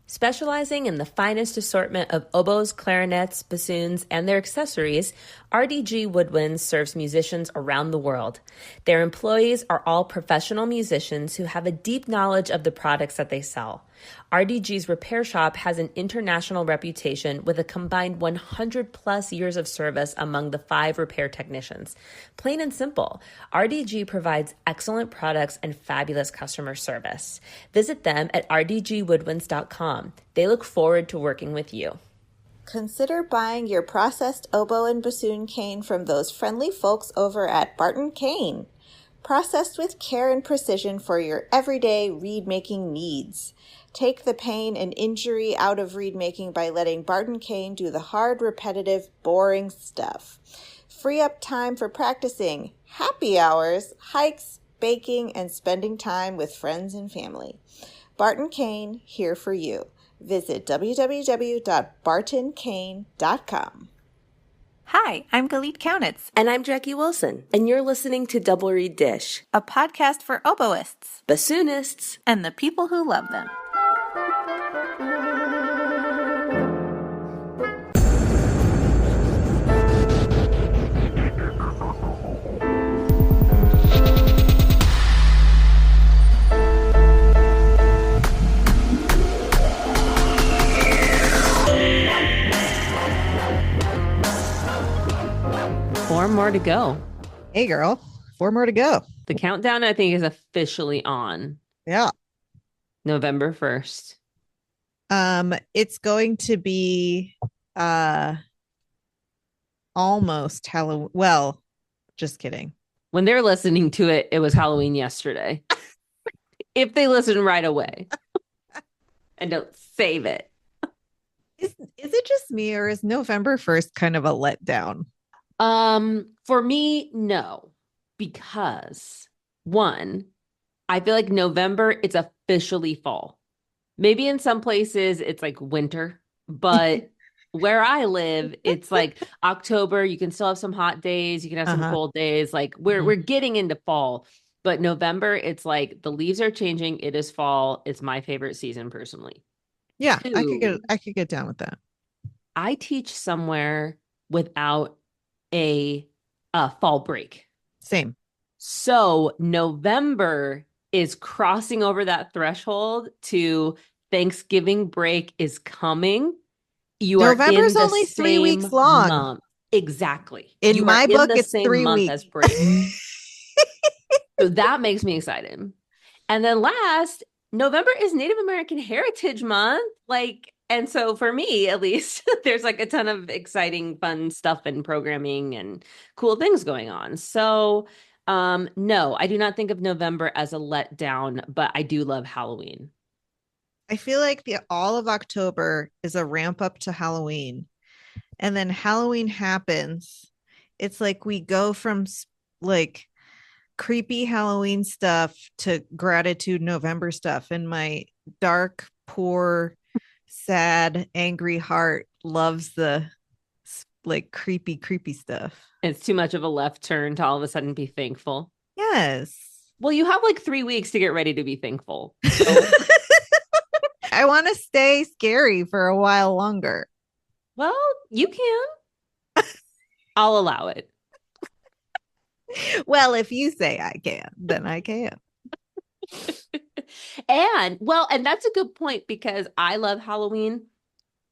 Specializing in the finest assortment of oboes, clarinets, bassoons, and their accessories, RDG Woodwinds serves musicians around the world. Their employees are all professional musicians who have a deep knowledge of the products that they sell. RDG's repair shop has an international reputation with a combined 100 plus years of service among the 5 repair technicians. Plain and simple, RDG provides excellent products and fabulous customer service. Visit them at rdgwoodwinds.com. They look forward to working with you. Consider buying your processed oboe and bassoon cane from those friendly folks over at Barton Cane. Processed with care and precision for your everyday reed-making needs. Take the pain and injury out of reed making by letting Barton Cane do the hard, repetitive, boring stuff. Free up time for practicing, happy hours, hikes, baking, and spending time with friends and family. Barton Cane, here for you. Visit www.bartoncane.com. Hi, I'm Galit Kaunitz. And I'm Jackie Wilson, and you're listening to Double Reed Dish, a podcast for oboists, bassoonists, and the people who love them. Four more to go. Hey, girl. 4 more to go. The countdown, I think, is officially on. Yeah. November 1st. It's going to be almost Halloween. Well, just kidding. When they're listening to it, it was Halloween yesterday. If they listen right away and don't save it. Is it just me, or is November 1st kind of a letdown? For me, no, because one, I feel like November, it's officially fall. Maybe in some places it's like winter, but where I live, it's like October. You can still have some hot days. You can have some cold days. Like we're getting into fall, but November, it's like the leaves are changing. It is fall. It's my favorite season personally. Yeah, Two, I could get down with that. I teach somewhere without a fall break. Same. So November is crossing over that threshold to Thanksgiving break is coming. You November's are in the only 3 same weeks long. month. Exactly. In you my are book, in the it's same 3 month weeks. as break. So that makes me excited. And then last, November is Native American Heritage Month. And so for me, at least, there's like a ton of exciting, fun stuff and programming and cool things going on. So no, I do not think of November as a letdown, but I do love Halloween. I feel like all of October is a ramp up to Halloween. And then Halloween happens. It's like we go from like creepy Halloween stuff to gratitude November stuff. And my dark, poor, sad, angry heart loves the like creepy stuff. It's too much of a left turn to all of a sudden be thankful. Yes. Well, you have like 3 weeks to get ready to be thankful. So. I want to stay scary for a while longer. Well, you can. I'll allow it. Well, if you say I can, then I can. And that's a good point because I love Halloween.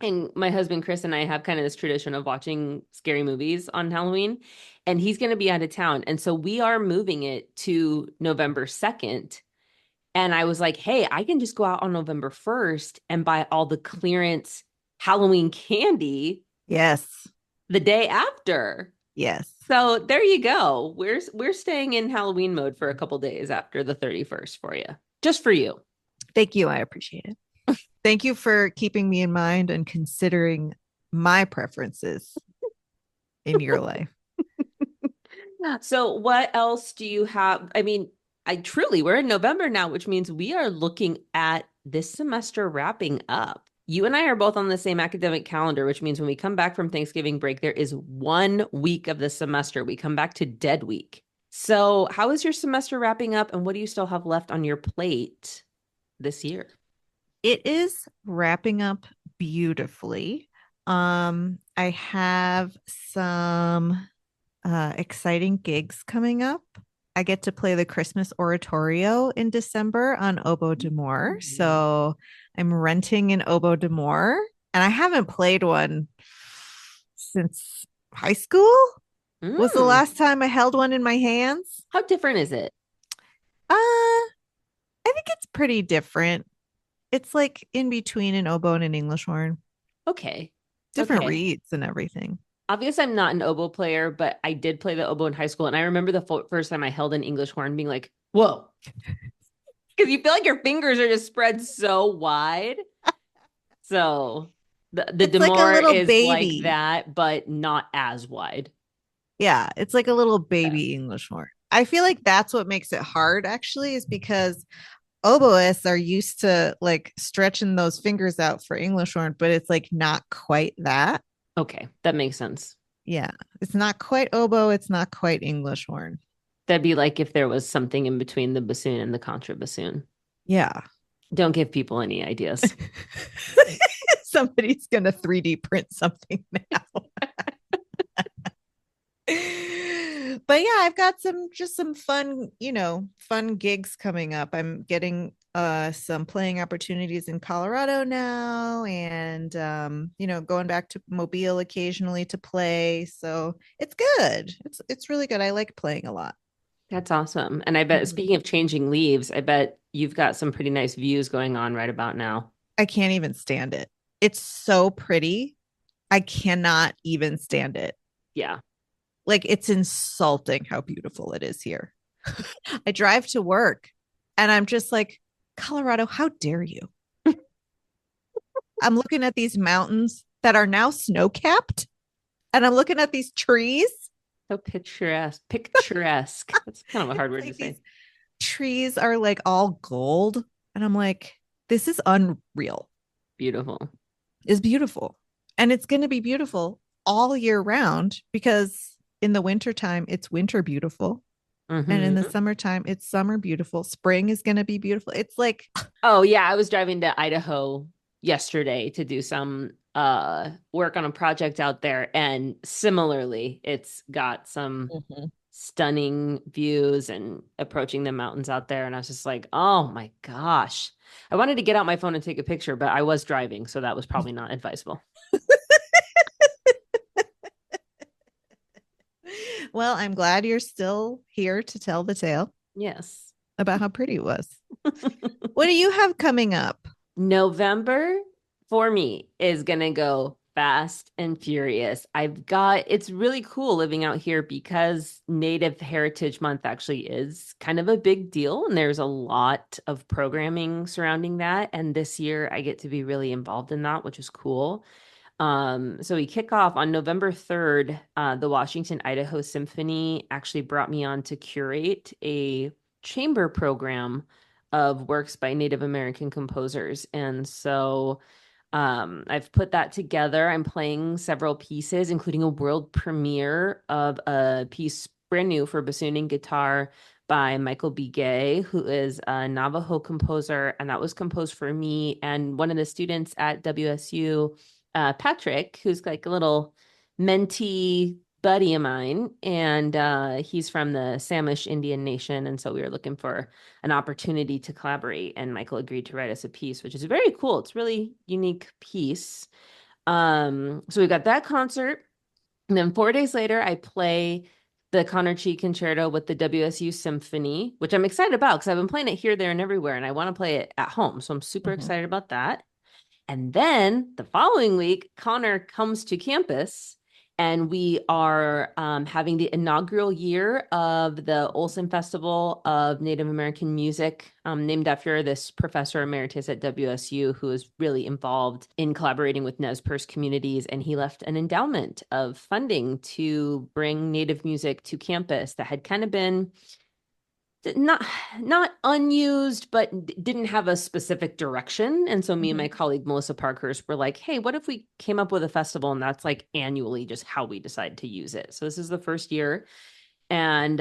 And my husband, Chris, and I have kind of this tradition of watching scary movies on Halloween. And he's going to be out of town. And so we are moving it to November 2nd. And I was like, hey, I can just go out on November 1st and buy all the clearance Halloween candy. Yes. The day after. Yes. So there you go. We're staying in Halloween mode for a couple days after the 31st for you. Just for you. Thank you. I appreciate it. Thank you for keeping me in mind and considering my preferences in your life. So what else do you have? I mean, we're in November now, which means we are looking at this semester wrapping up. You and I are both on the same academic calendar, which means when we come back from Thanksgiving break, there is 1 week of the semester. We come back to dead week. So how is your semester wrapping up and what do you still have left on your plate this year? It is wrapping up beautifully. I have some exciting gigs coming up. I get to play the Christmas oratorio in December on Oboe d'Amour. So I'm renting an Oboe d'Amour, and I haven't played one since high school. Was the Mm. last time I held one in my hands. How different is it? I think it's pretty different. It's like in between an oboe and an English horn. Okay. Different Okay. reeds and everything. Obviously, I'm not an oboe player, but I did play the oboe in high school. And I remember the first time I held an English horn being like, whoa, because you feel like your fingers are just spread so wide. So the It's like a Demore little is like baby. that, but not as wide. Yeah, it's like a little Yeah. baby English horn. I feel like that's what makes it hard actually, is because oboists are used to like stretching those fingers out for English horn, but it's like not quite that. Okay, that makes sense. Yeah, it's not quite oboe, it's not quite English horn. That'd be like if there was something in between the bassoon and the contrabassoon. Yeah. Don't give people any ideas. Somebody's gonna 3D print something now. But yeah, I've got some fun, fun gigs coming up. I'm getting some playing opportunities in Colorado now, and going back to Mobile occasionally to play. So it's good. It's really good. I like playing a lot. That's awesome. And I bet, Mhm. speaking of changing leaves, I bet you've got some pretty nice views going on right about now. I can't even stand it. It's so pretty. I cannot even stand it. Yeah. Like it's insulting how beautiful it is here. I drive to work and I'm just like, Colorado, how dare you? I'm looking at these mountains that are now snow capped, and I'm looking at these trees. So picturesque. Picturesque. That's kind of a hard word to Like say. these trees are like all gold. And I'm like, this is unreal. Beautiful. It's beautiful. And it's going to be beautiful all year round because in the wintertime, it's winter beautiful. And in the Hmm. summertime, it's summer beautiful. Spring is going to be beautiful. It's like, Oh yeah, I was driving to Idaho yesterday to do some work on a project out there, and similarly, it's got some Mhm. stunning views and approaching the mountains out there, and I was just like, "Oh my gosh." I wanted to get out my phone and take a picture, but I was driving, so that was probably not advisable. Well, I'm glad you're still here to tell the tale Yes. about how pretty it was. What do you have coming up? November for me is gonna go fast and furious. It's really cool living out here because Native Heritage Month actually is kind of a big deal, and there's a lot of programming surrounding that. And this year I get to be really involved in that, which is cool. So we kick off on November 3rd. The Washington Idaho Symphony actually brought me on to curate a chamber program of works by Native American composers. And so I've put that together. I'm playing several pieces, including a world premiere of a piece brand new for bassoon and guitar by Michael B. Gay, who is a Navajo composer. And that was composed for me and one of the students at WSU, Patrick, who's like a little mentee buddy of mine. And he's from the Samish Indian Nation. And so we were looking for an opportunity to collaborate, and Michael agreed to write us a piece, which is very cool. It's a really unique piece. So we got that concert, and then 4 days later I play the Connor Chi Concerto with the WSU Symphony, which I'm excited about because I've been playing it here, there, and everywhere, and I want to play it at home, so I'm super Mhm. excited about that. And then the following week, Connor comes to campus, and we are having the inaugural year of the Olson Festival of Native American Music, named after this professor emeritus at WSU who is really involved in collaborating with Nez Perce communities. And he left an endowment of funding to bring Native music to campus that had kind of been not unused, but didn't have a specific direction. And so me and my Mhm. colleague Melissa Parkhurst were like, hey, what if we came up with a festival and that's like annually just how we decide to use it? So this is the first year. And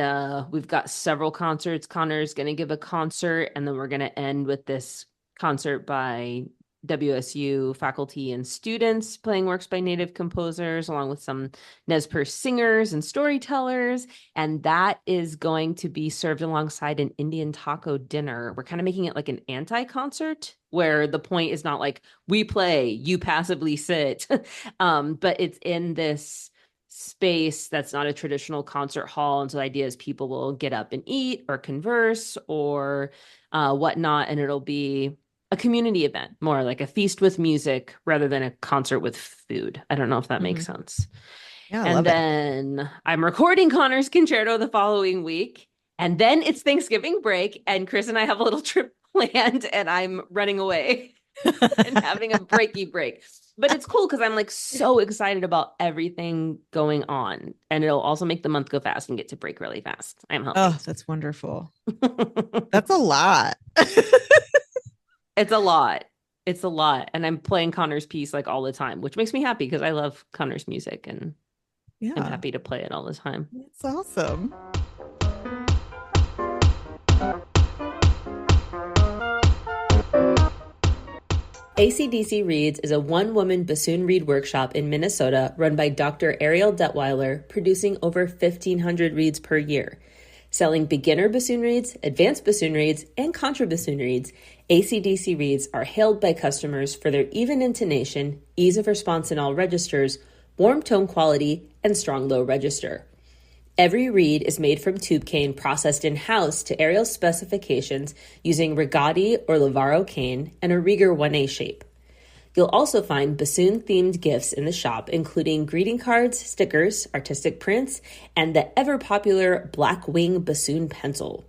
we've got several concerts. Connor's going to give a concert, and then we're going to end with this concert by WSU faculty and students playing works by Native composers, along with some Nez Perce singers and storytellers. And that is going to be served alongside an Indian taco dinner. We're kind of making it like an anti-concert where the point is not like we play, you passively sit, but it's in this space that's not a traditional concert hall. And so the idea is people will get up and eat or converse or whatnot, and it'll be a community event, more like a feast with music rather than a concert with food. I don't know if that makes sense. Yeah, I and love then I'm recording Connor's concerto the following week. And then it's Thanksgiving break, and Chris and I have a little trip planned, and I'm running away and having a breaky break. But it's cool because I'm like so excited about everything going on. And it'll also make the month go fast and get to break really fast. I'm hoping. Oh, that's wonderful. That's a lot. It's a lot. It's a lot. And I'm playing Connor's piece like all the time, which makes me happy because I love Connor's music and I'm happy to play it all the time. It's awesome. AC/DC Reads is a one-woman bassoon reed workshop in Minnesota run by Dr. Ariel Detweiler, producing over 1,500 reeds per year. Selling beginner bassoon reeds, advanced bassoon reeds, and contrabassoon reeds, AC/DC Reads are hailed by customers for their even intonation, ease of response in all registers, warm tone quality, and strong low register. Every reed is made from tube cane processed in-house to Ariel's specifications using Rigati or Lavaro cane and a Rieger 1A shape. You'll also find bassoon-themed gifts in the shop, including greeting cards, stickers, artistic prints, and the ever-popular Black Wing bassoon pencil.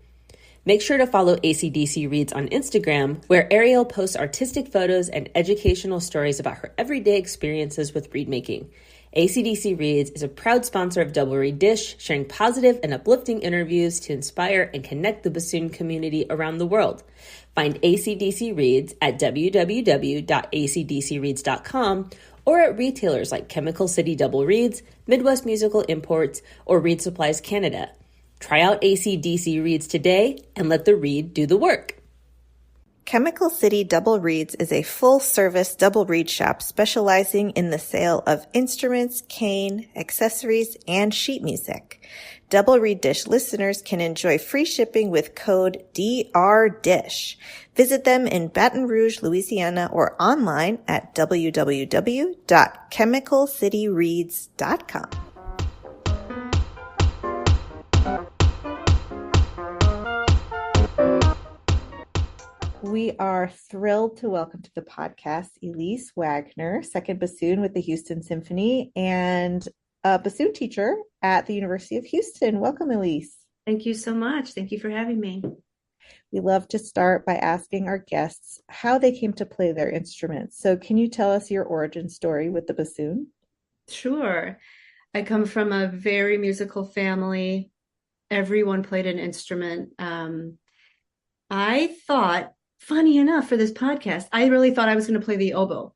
Make sure to follow AC/DC Reads on Instagram, where Ariel posts artistic photos and educational stories about her everyday experiences with reed making. AC/DC Reads is a proud sponsor of Double Reed Dish, sharing positive and uplifting interviews to inspire and connect the bassoon community around the world. Find AC/DC Reads at www.acdcreads.com or at retailers like Chemical City Double Reeds, Midwest Musical Imports, or Reed Supplies Canada. Try out AC/DC Reads today and let the reed do the work. Chemical City Double Reeds is a full-service double reed shop specializing in the sale of instruments, cane, accessories, and sheet music. Double Reed Dish listeners can enjoy free shipping with code DRDISH. Visit them in Baton Rouge, Louisiana, or online at www.chemicalcityreeds.com. We are thrilled to welcome to the podcast Elise Wagner, second bassoon with the Houston Symphony and a bassoon teacher at the University of Houston. Welcome, Elise. Thank you so much. Thank you for having me. We love to start by asking our guests how they came to play their instruments. So can you tell us your origin story with the bassoon? Sure. I come from a very musical family. Everyone played an instrument. I thought, funny enough, for this podcast, I really thought I was going to play the oboe.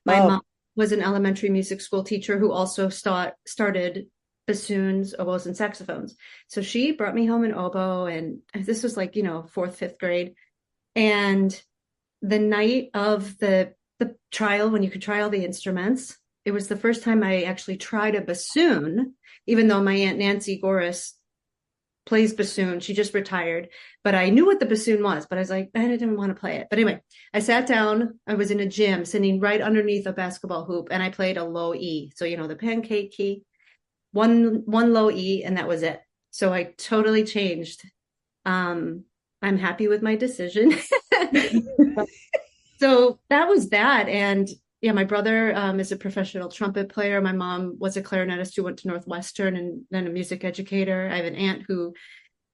My mom was an elementary music school teacher who also started bassoons, oboes, and saxophones. So she brought me home an oboe, and this was like, fourth, fifth grade. And the night of the trial, when you could try all the instruments, it was the first time I actually tried a bassoon, even though my Aunt Nancy Goris plays bassoon. She just retired, but I knew what the bassoon was, but I was like, I didn't want to play it. But anyway, I sat down, I was in a gym sitting right underneath a basketball hoop, and I played a low E. So, the pancake key, one low E, and that was it. So I totally changed. I'm happy with my decision. So that was that. And yeah, my brother is a professional trumpet player. My mom was a clarinetist who went to Northwestern and then a music educator. I have an aunt who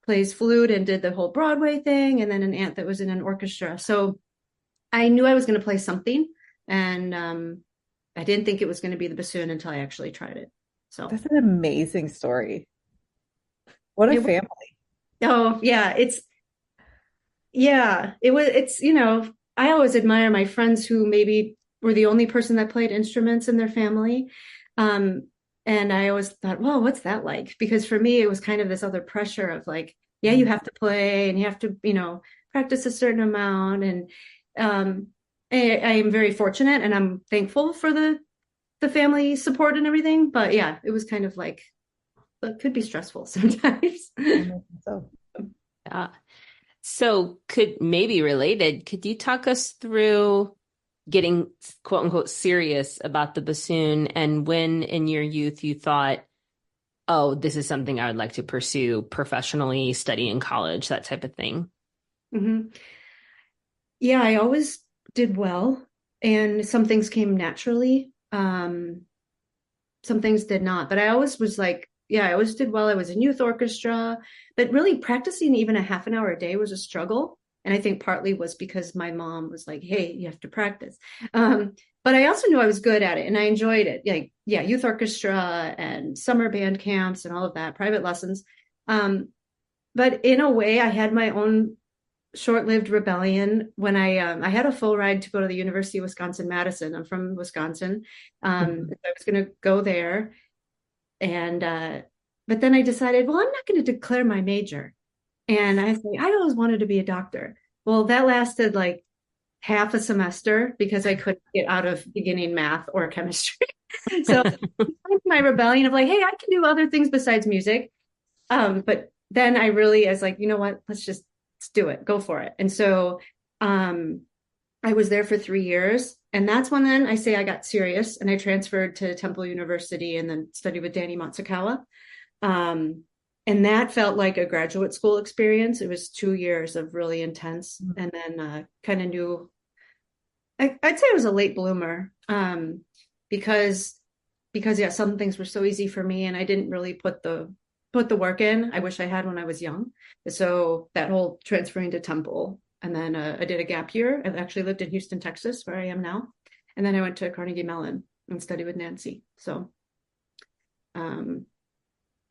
plays flute and did the whole Broadway thing, and then an aunt that was in an orchestra. So I knew I was going to play something, and I didn't think it was going to be the bassoon until I actually tried it. So that's an amazing story. What a family. Oh, yeah. It's I always admire my friends who maybe were the only person that played instruments in their family. And I always thought, well, what's that like? Because for me, it was kind of this other pressure of like, you have to play and you have to, practice a certain amount. And I am very fortunate and I'm thankful for the family support and everything. But yeah, it was kind of like it could be stressful sometimes. So Yeah. So could maybe related, could you talk us through getting quote unquote serious about the bassoon and when in your youth you thought, oh, this is something I would like to pursue professionally, study in college, that type of thing? hmm Yeah, I always did well, and some things came naturally. Some things did not, but I always was like, yeah, I always did well. I was in youth orchestra, but really practicing even a half an hour a day was a struggle. And I think partly was because my mom was like, hey, you have to practice. But I also knew I was good at it and I enjoyed it. Like, yeah, youth orchestra and summer band camps and all of that, private lessons. But in a way, I had my own short-lived rebellion when I had a full ride to go to the University of Wisconsin-Madison. I'm from Wisconsin. I was going to go there, and but then I decided, well, I'm not going to declare my major. And I say, I always wanted to be a doctor. Well, that lasted like half a semester because I couldn't get out of beginning math or chemistry. So my rebellion of like, hey, I can do other things besides music. But then I really, I was like, you know what? Let's do it. Go for it. And so I was there for 3 years. And that's when then I say I got serious and I transferred to Temple University and then studied with Danny Matsukawa. And that felt like a graduate school experience. It was 2 years of really intense. And then kind of knew, I'd say I was a late bloomer because yeah, some things were so easy for me and I didn't really put the work in. I wish I had when I was young. So that whole transferring to Temple, and then I did a gap year. I've actually lived in Houston, Texas, where I am now. And then I went to Carnegie Mellon and studied with Nancy. So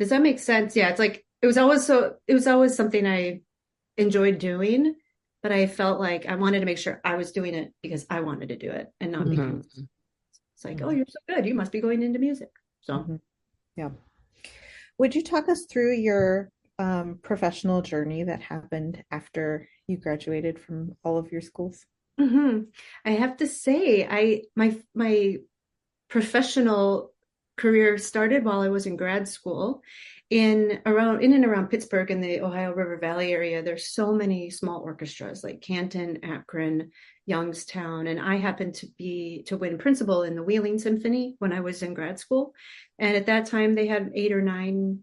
does that make sense? Yeah, it's like it was always something I enjoyed doing, but I felt like I wanted to make sure I was doing it because I wanted to do it and not because it's like, oh, you're so good. You must be going into music. So yeah. Would you talk us through your professional journey that happened after you graduated from all of your schools? I have to say, my professional career started while I was in grad school in and around Pittsburgh in the Ohio River Valley area. There's so many small orchestras like Canton, Akron, Youngstown, and I happened to win principal in the Houston Symphony when I was in grad school. And at that time, they had 8 or 9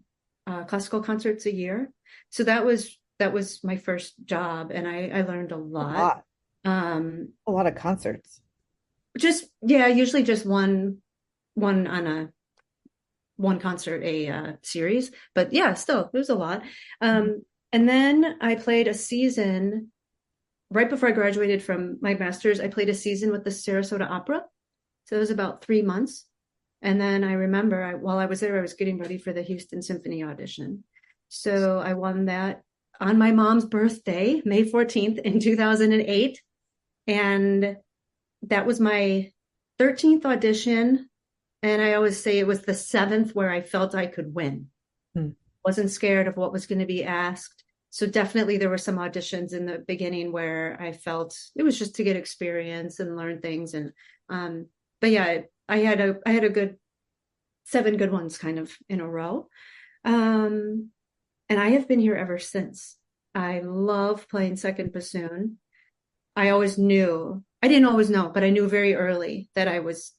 classical concerts a year. So that was my first job, and I learned a lot. A lot of concerts. Usually just one on one concert a series, but yeah, still it was a lot. And then I played a season right before I graduated from my master's. I played a season with the Sarasota Opera, so it was about 3 months. And then I remember while I was there, I was getting ready for the Houston Symphony audition. So I won that on my mom's birthday, May 14th in 2008. And that was my 13th audition. And I always say it was the 7th where I felt I could win. Wasn't scared of what was going to be asked. So definitely there were some auditions in the beginning where I felt it was just to get experience and learn things. And but yeah, I had a good 7 good ones kind of in a row. And I have been here ever since. I love playing second bassoon. I didn't always know, but I knew very early that I was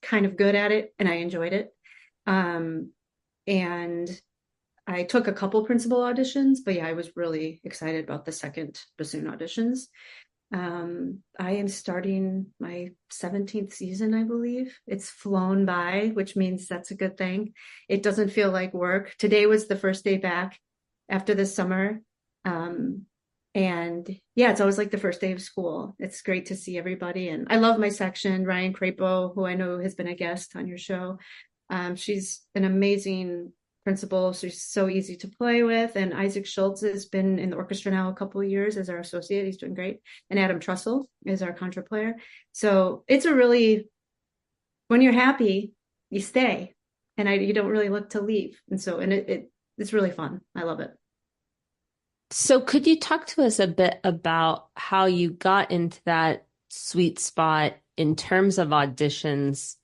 kind of good at it and I enjoyed it. And I took a couple principal auditions, but yeah, I was really excited about the second bassoon auditions. I am starting my 17th season, I believe. It's flown by, which means that's a good thing. It doesn't feel like work. Today was the first day back after the summer. And yeah, it's always like the first day of school. It's great to see everybody. And I love my section, Ryan Crapo, who I know has been a guest on your show. She's an amazing principal. So she's so easy to play with. And Isaac Schultz has been in the orchestra now a couple of years as our associate. He's doing great. And Adam Trussell is our contra player. So it's when you're happy, you stay. And you don't really look to leave. And so, it's really fun. I love it. So could you talk to us a bit about how you got into that sweet spot in terms of auditions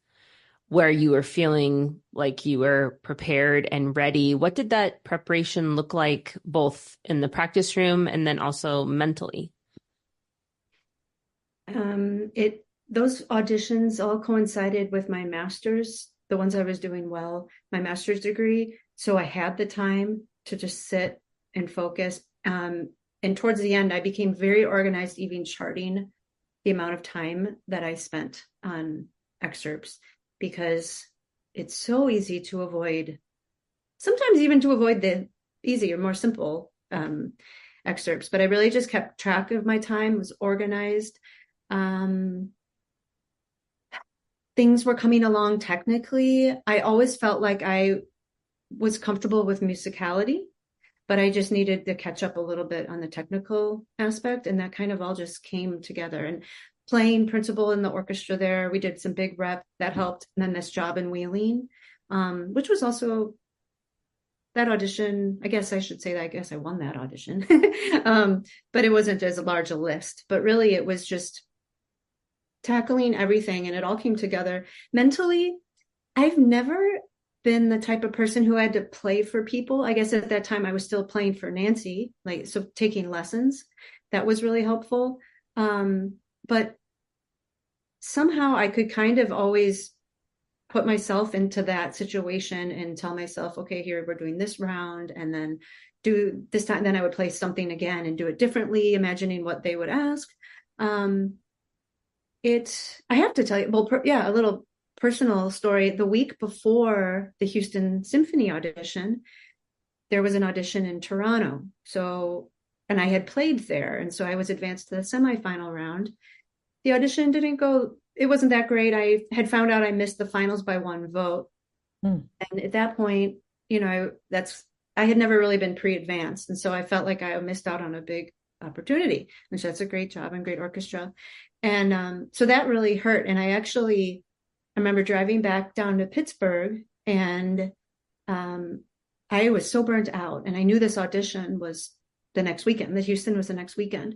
where you were feeling like you were prepared and ready? What did that preparation look like, both in the practice room and then also mentally? Those auditions all coincided with my master's, the ones I was doing well, my master's degree. So I had the time to just sit and focus. And towards the end, I became very organized, even charting the amount of time that I spent on excerpts, because it's so easy to avoid, sometimes even to avoid the easier, more simple excerpts. But I really just kept track of my time, was organized. Things were coming along technically. I always felt like I was comfortable with musicality, but I just needed to catch up a little bit on the technical aspect. And that kind of all just came together. And playing principal in the orchestra there, we did some big rep that helped. And then this job in Wheeling, which was also that audition. I guess I should say that. I guess I won that audition, but it wasn't as large a list. But really, it was just tackling everything, and it all came together. Mentally, I've never been the type of person who had to play for people. I guess at that time I was still playing for Nancy, like, so taking lessons, that was really helpful. But somehow I could kind of always put myself into that situation and tell myself, okay, here we're doing this round, and then do this time. Then I would play something again and do it differently, imagining what they would ask. I have to tell you, well, a little personal story. The week before the Houston Symphony audition, there was an audition in Toronto. And I had played there. And so I was advanced to the semifinal round. The audition didn't go, it wasn't that great. I had found out I missed the finals by 1 vote. And at that point, I had never really been pre-advanced. And so I felt like I missed out on a big opportunity. And so that's a great job and great orchestra. And so that really hurt. And I remember driving back down to Pittsburgh, and I was so burnt out. And I knew this audition was the next weekend. The Houston was the next weekend.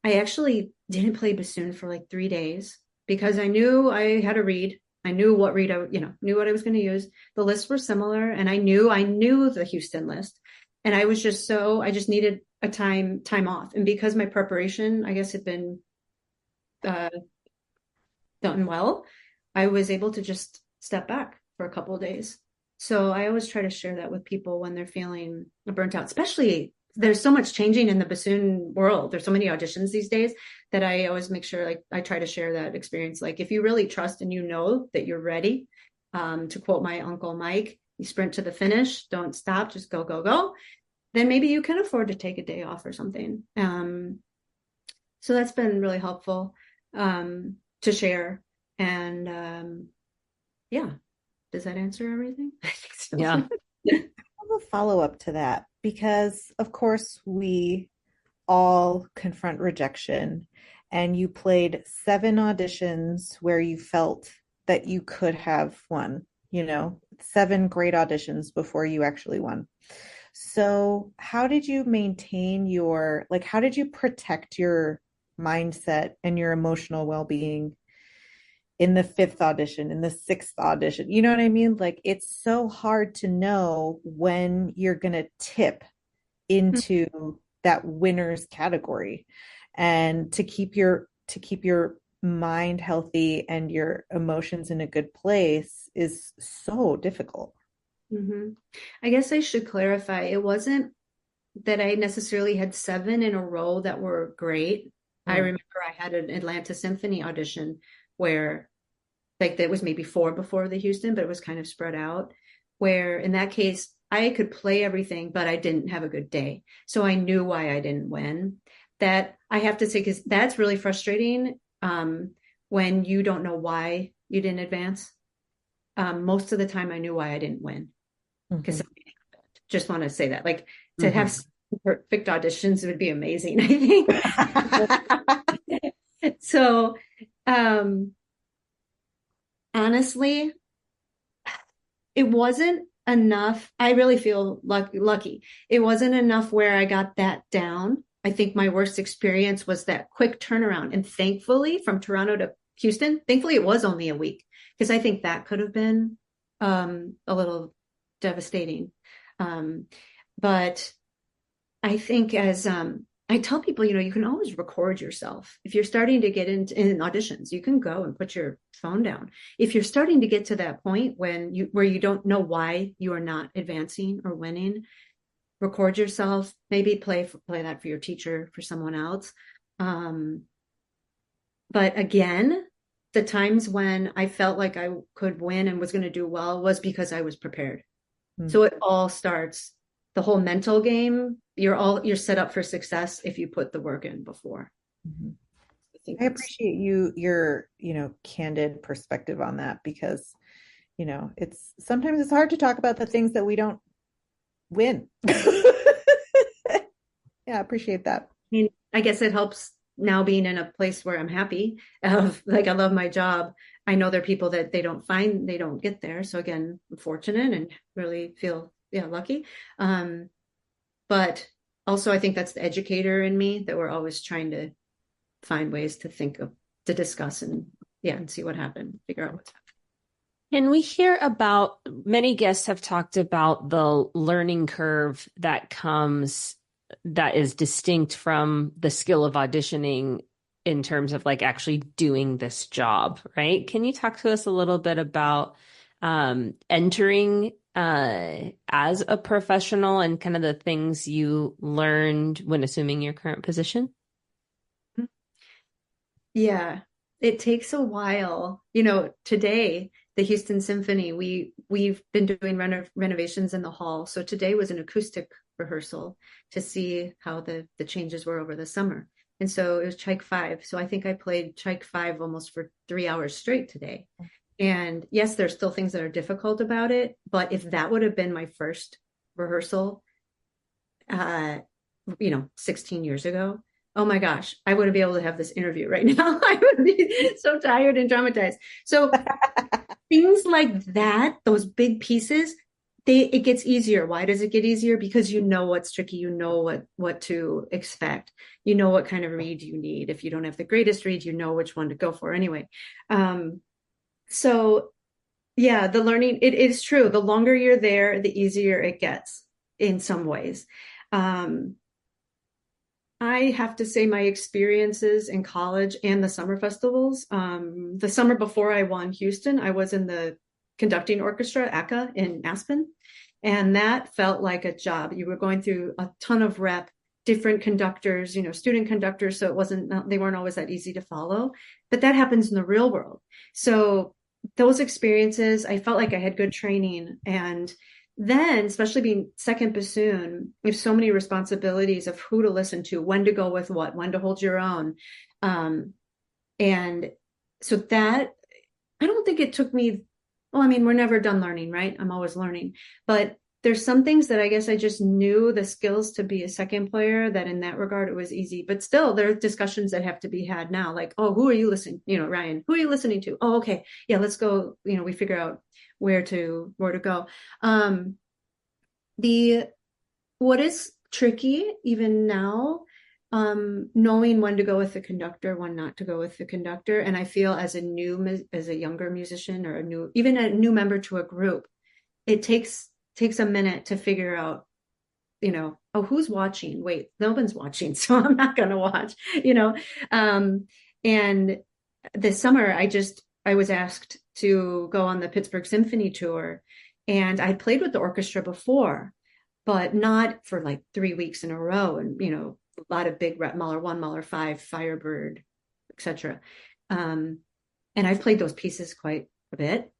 I actually didn't play bassoon for like 3 days because I knew I had a read. I knew what read knew what I was going to use. The lists were similar, and I knew the Houston list. And I was I just needed a time off. And because my preparation, I guess, had been done well, I was able to just step back for a couple of days. So I always try to share that with people when they're feeling burnt out, especially there's so much changing in the bassoon world. There's so many auditions these days that I always make sure, like, I try to share that experience. Like, if you really trust and that you're ready, to quote my Uncle Mike, you sprint to the finish, don't stop, just go, go, go. Then maybe you can afford to take a day off or something. So that's been really helpful to share. And does that answer everything? I think so. Yeah. I have a follow-up to that, because of course we all confront rejection, and you played 7 auditions where you felt that you could have won, 7 great auditions before you actually won. So how did you maintain how did you protect your mindset and your emotional well-being in the 5th audition, in the 6th audition? You know what I mean? Like, it's so hard to know when you're going to tip into that winner's category, and to keep your mind healthy and your emotions in a good place is so difficult. Mm-hmm. I guess I should clarify. It wasn't that I necessarily had 7 in a row that were great. I remember I had an Atlanta Symphony audition where, like, that was maybe 4 before the Houston, but it was kind of spread out, where in that case I could play everything, but I didn't have a good day. So I knew why I didn't win. That I have to say, because that's really frustrating when you don't know why you didn't advance. Most of the time I knew why I didn't win, because something happened. Just want to say that, like, to have perfect auditions would be amazing, I think. So honestly, it wasn't enough. I really feel lucky. It wasn't enough where I got that down I think my worst experience was that quick turnaround. And thankfully, from Toronto to Houston, thankfully it was only a week, because I think that could have been a little devastating. But I think as I tell people, you can always record yourself. If you're starting to get in auditions, you can go and put your phone down. If you're starting to get to that point where you don't know why you are not advancing or winning, record yourself, maybe play that for your teacher, for someone else. But again, the times when I felt like I could win and was going to do well was because I was prepared. So it all starts, the whole mental game, you're set up for success if you put the work in before. I appreciate your candid perspective on that, because it's sometimes it's hard to talk about the things that we don't win. Yeah, I appreciate that. I mean, I guess it helps now being in a place where I'm happy, of like, I love my job. I know there are people that they don't get there. So again, I'm fortunate and really feel lucky. But also I think that's the educator in me, that we're always trying to find ways to discuss and see what happened, figure out what's happening. And we hear about, many guests have talked about the learning curve that is distinct from the skill of auditioning in terms of like actually doing this job, right? Can you talk to us a little bit about entering as a professional and kind of the things you learned when assuming your current position? Yeah, it takes a while. Today, the Houston Symphony, we've been doing renovations in the hall. So today was an acoustic rehearsal to see how the changes were over the summer. And so it was Tchaik 5. So I think I played Tchaik 5 almost for 3 hours straight today. And yes, there's still things that are difficult about it. But if that would have been my first rehearsal, 16 years ago, oh my gosh, I wouldn't be able to have this interview right now. I would be so tired and traumatized. So things like that, those big pieces, it gets easier. Why does it get easier? Because you know what's tricky. You know what to expect. You know what kind of read you need. If you don't have the greatest read, you know which one to go for anyway. So yeah, the learning, it is true. The longer you're there, the easier it gets in some ways. I have to say my experiences in college and the summer festivals, the summer before I won Houston, I was in the conducting orchestra, ACA, in Aspen. And that felt like a job. You were going through a ton of rep, different conductors, student conductors. So they weren't always that easy to follow, but that happens in the real world. So those experiences, I felt like I had good training. And then, especially being second bassoon, you have so many responsibilities of who to listen to, when to go with what, when to hold your own. And so that, I don't think it took me, we're never done learning, right? I'm always learning. But there's some things that I guess I just knew the skills to be a second player, that in that regard, it was easy. But still, there are discussions that have to be had now. Like, oh, who are you listening? Ryan, who are you listening to? Oh, okay. Yeah, let's go. We figure out where to go. What is tricky even now, knowing when to go with the conductor, when not to go with the conductor. And I feel as a younger musician, or even a new member to a group, it takes a minute to figure out, oh, who's watching? Wait, no one's watching, so I'm not going to watch, and this summer I was asked to go on the Pittsburgh Symphony tour, and I played with the orchestra before, but not for like 3 weeks in a row. And, a lot of big Mahler 1, Mahler 5, Firebird, etc. And I've played those pieces quite a bit.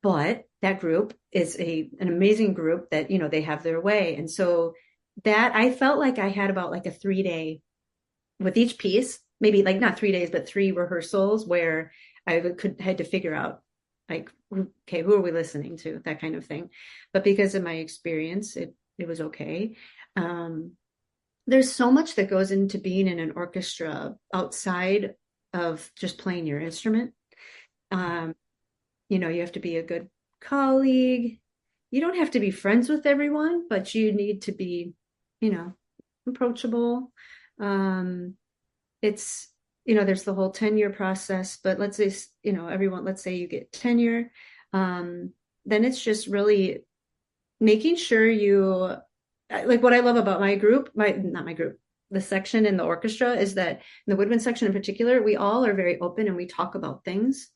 But that group is an amazing group that, they have their way. And so that I felt like I had about like a 3-day with each piece, maybe like not 3 days, but 3 rehearsals where I had to figure out, like, okay, who are we listening to? That kind of thing. But because of my experience, it was okay. There's so much that goes into being in an orchestra outside of just playing your instrument. You have to be a good colleague. You don't have to be friends with everyone, but you need to be, approachable. It's, there's the whole tenure process, but let's say, let's say you get tenure, then it's just really making sure you, like what I love about my group, not my group, the section in the orchestra is that in the woodwind section in particular, we all are very open and we talk about things,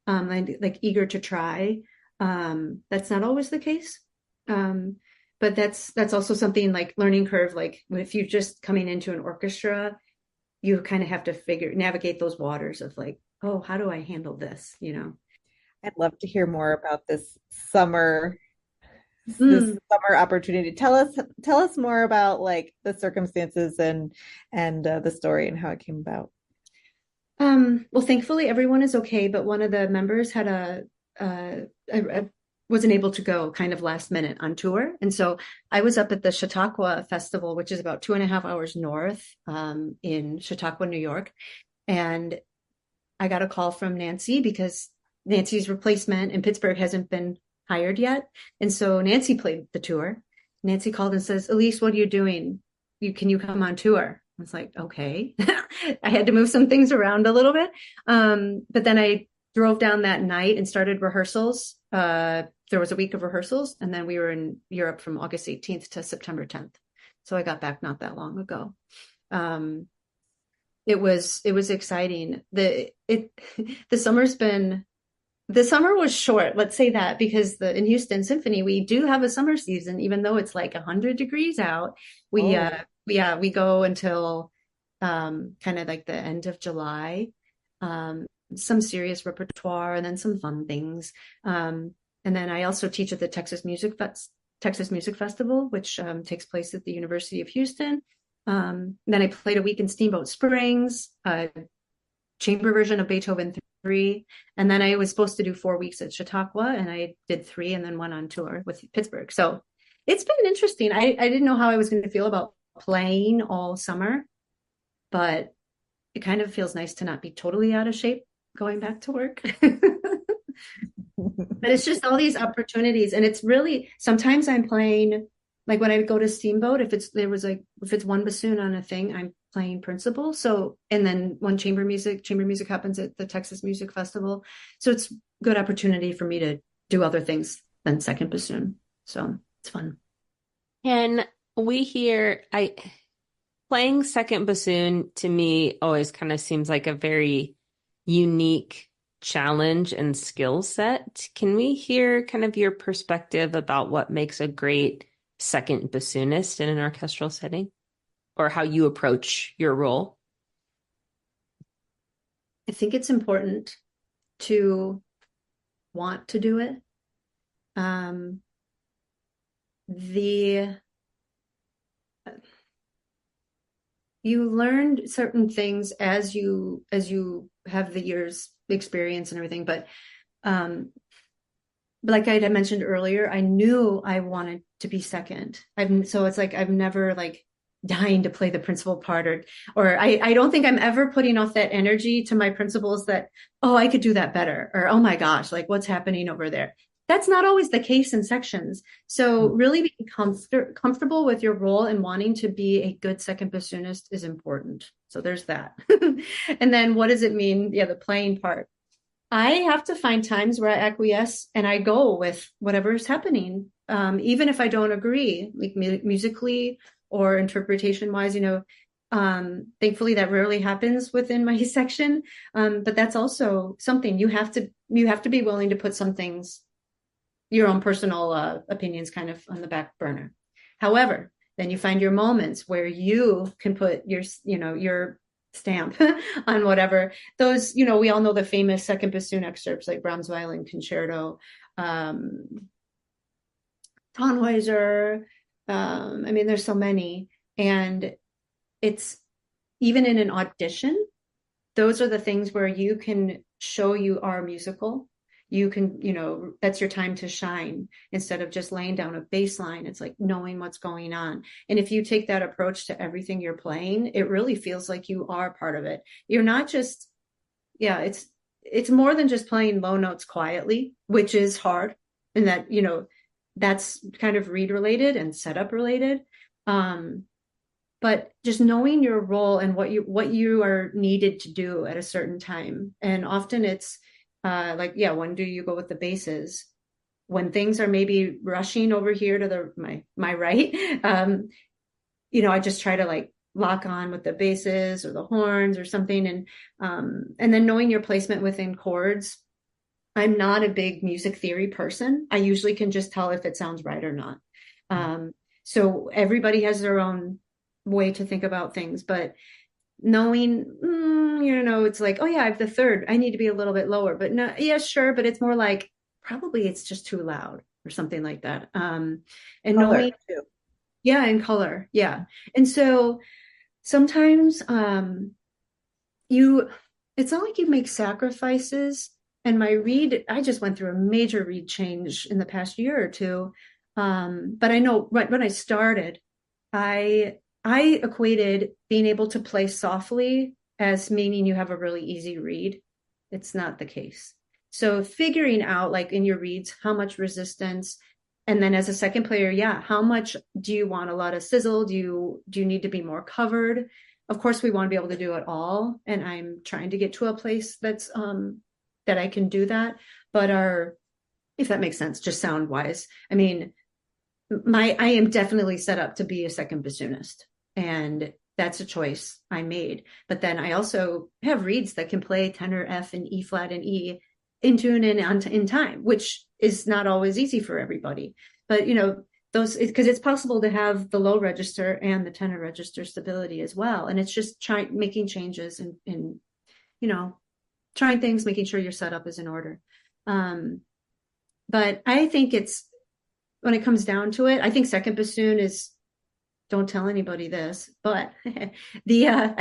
and like eager to try. That's not always the case. But that's also something like learning curve. Like if you're just coming into an orchestra, you kind of have to navigate those waters of like, oh, how do I handle this? I'd love to hear more about this summer opportunity. Tell us more about like the circumstances and the story and how it came about. Well, thankfully everyone is okay, but one of the members had wasn't able to go kind of last minute on tour. And so I was up at the Chautauqua Festival, which is about 2.5 hours north, in Chautauqua, New York. And I got a call from Nancy because Nancy's replacement in Pittsburgh hasn't been hired yet. And so Nancy played the tour. Nancy called and says, Elise, what are you doing? Can you come on tour? I was like, okay. I had to move some things around a little bit. But then I drove down that night and started rehearsals. There was a week of rehearsals, and then we were in Europe from August 18th to September 10th. So I got back not that long ago. It was exciting. The summer was short, let's say that, because in Houston Symphony, we do have a summer season, even though it's like 100 degrees out. We go until kind of like the end of July. Some serious repertoire and then some fun things. And then I also teach at the Texas Music Festival, which takes place at the University of Houston. Then I played a week in Steamboat Springs, chamber version of Beethoven 3. And then I was supposed to do 4 weeks at Chautauqua, and I did 3 and then went on tour with Pittsburgh. So it's been interesting. I didn't know how I was going to feel about playing all summer, but it kind of feels nice to not be totally out of shape going back to work. But it's just all these opportunities. And it's really, sometimes I'm playing, like when I go to Steamboat, if it's one bassoon on a thing, I'm playing principal. So, and then when chamber music happens at the Texas Music Festival. So it's good opportunity for me to do other things than second bassoon. So it's fun. And playing second bassoon to me always kind of seems like a very unique challenge and skill set. Can we hear kind of your perspective about what makes a great second bassoonist in an orchestral setting, or how you approach your role? I think it's important to want to do it. You learn certain things as you have the years experience and everything, but like I mentioned earlier, I knew I wanted to be second. So it's like I've never like dying to play the principal part, or I don't think I'm ever putting off that energy to my principals that, oh, I could do that better, or oh my gosh, like what's happening over there. That's not always the case in sections. So really being comfortable with your role and wanting to be a good second bassoonist is important. So there's that. And then what does it mean? Yeah, the playing part. I have to find times where I acquiesce and I go with whatever is happening, even if I don't agree, like musically or interpretation wise. Thankfully that rarely happens within my section, but that's also something you have to be willing to put some things, your own personal opinions, kind of on the back burner. However, then you find your moments where you can put your stamp on whatever those, we all know the famous second bassoon excerpts like Brahms Violin Concerto, Tannhäuser. There's so many. And it's even in an audition, those are the things where you can show you are musical. You can, that's your time to shine instead of just laying down a bass line. It's like knowing what's going on. And if you take that approach to everything you're playing, it really feels like you are part of it. You're not just, it's more than just playing low notes quietly, which is hard. And that, that's kind of reed related and setup related. but just knowing your role and what you are needed to do at a certain time. And often it's like, yeah, when do you go with the basses? When things are maybe rushing over here to my right, I just try to like lock on with the basses or the horns or something. And then knowing your placement within chords. I'm not a big music theory person. I usually can just tell if it sounds right or not. So everybody has their own way to think about things, but knowing, it's like, oh yeah, I have the third. I need to be a little bit lower, but no, yeah, sure. But it's more like probably it's just too loud or something like that. And knowing, too. yeah, and color, yeah. And so sometimes it's not like you make sacrifices. And I just went through a major reed change in the past year or two. But I know right when I started, I equated being able to play softly as meaning you have a really easy reed. It's not the case. So figuring out like in your reeds, how much resistance, and then as a second player, yeah, how much do you want a lot of sizzle? Do you need to be more covered? Of course, we want to be able to do it all. And I'm trying to get to a place that's that I can do that. But if that makes sense, just sound wise. I mean, I am definitely set up to be a second bassoonist, and that's a choice I made. But then I also have reeds that can play tenor, F, and E flat and E in tune and in time, which is not always easy for everybody. But those, because it's possible to have the low register and the tenor register stability as well, and it's just making changes and trying things, making sure your setup is in order. But I think when it comes down to it, I think second bassoon is, don't tell anybody this, but I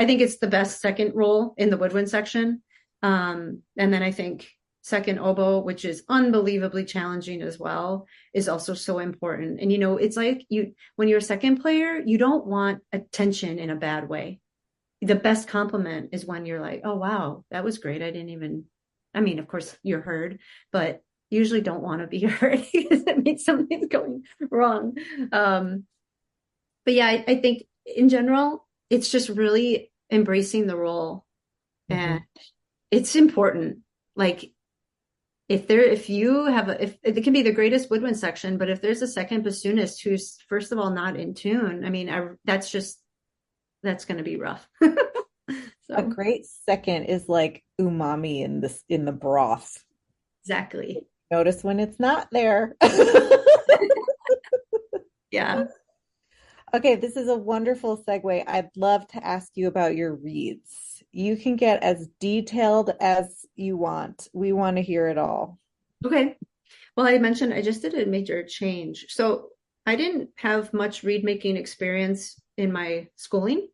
think it's the best second role in the woodwind section. And then I think second oboe, which is unbelievably challenging as well, is also so important. And, it's like when you're a second player, you don't want attention in a bad way. The best compliment is when you're like, oh, wow, that was great. Of course you're heard, but usually don't want to be heard because that means something's going wrong. But yeah, I think in general, it's just really embracing the role. Mm-hmm. And it's important. Like if it can be the greatest woodwind section, but if there's a second bassoonist who's first of all not in tune, that's going to be rough. So. A great second is like umami in the broth. Exactly. Notice when it's not there. Yeah. Okay, this is a wonderful segue. I'd love to ask you about your reeds. You can get as detailed as you want. We want to hear it all. Okay. Well, I mentioned I just did a major change. So I didn't have much reed making experience in my schooling.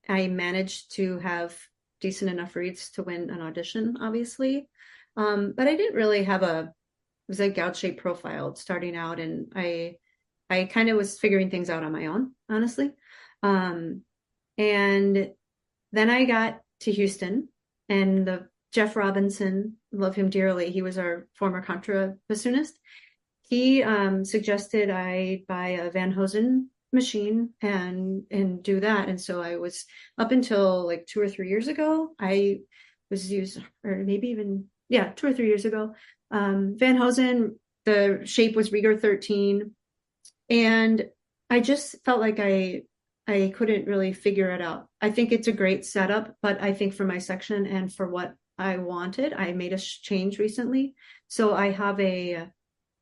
I managed to have decent enough reeds to win an audition, obviously. But I didn't really have it was a gout-shaped profile starting out, and I kind of was figuring things out on my own, honestly. And then I got to Houston, and Jeff Robinson, love him dearly. He was our former contra bassoonist. He suggested I buy a Van Hosen machine and do that. And so I was, up until like 2 or 3 years ago, I was or maybe even 2 or 3 years ago, Van Hosen, the shape was Rieger 13, and I just felt like I couldn't really figure it out. I think it's a great setup, but I think for my section and for what I wanted, I made a change recently. So I have a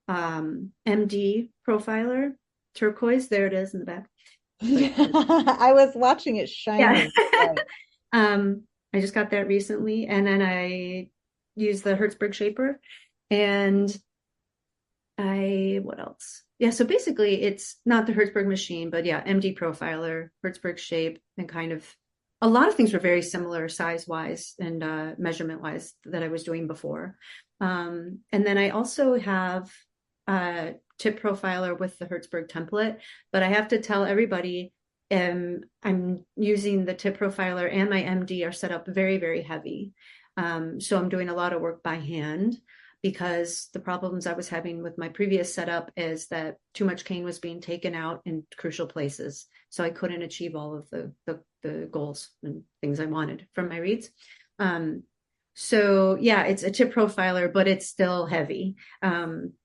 MD profiler, turquoise. There it is in the back. I was watching it shining. Yeah. I just got that recently, and then I used the Hertzberg shaper, and what else? Yeah, so basically it's not the Hertzberg machine, but MD profiler, Hertzberg shape, and kind of a lot of things were very similar size-wise and measurement-wise that I was doing before. And then I also have a tip profiler with the Hertzberg template, but I have to tell everybody I'm using the tip profiler and my MD are set up very, very heavy. So I'm doing a lot of work by hand. because the problems I was having with my previous setup is that too much cane was being taken out in crucial places. So I couldn't achieve all of the goals and things I wanted from my reeds. So yeah, it's a tip profiler, but it's still heavy,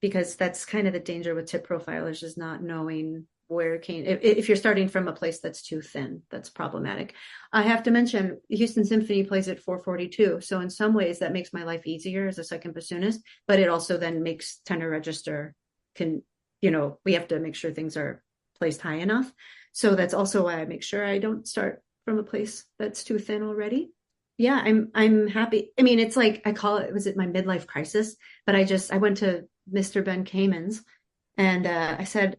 because that's kind of the danger with tip profilers, is not knowing where cane, if you're starting from a place that's too thin, that's problematic. I have to mention Houston Symphony plays at 442. So in some ways that makes my life easier as a second bassoonist, but it also then makes tenor register we have to make sure things are placed high enough. So that's also why I make sure I don't start from a place that's too thin already. Yeah, I'm happy. I mean, it's like, I call it, was it my midlife crisis? But I went to Mr. Ben Kamen's and I said,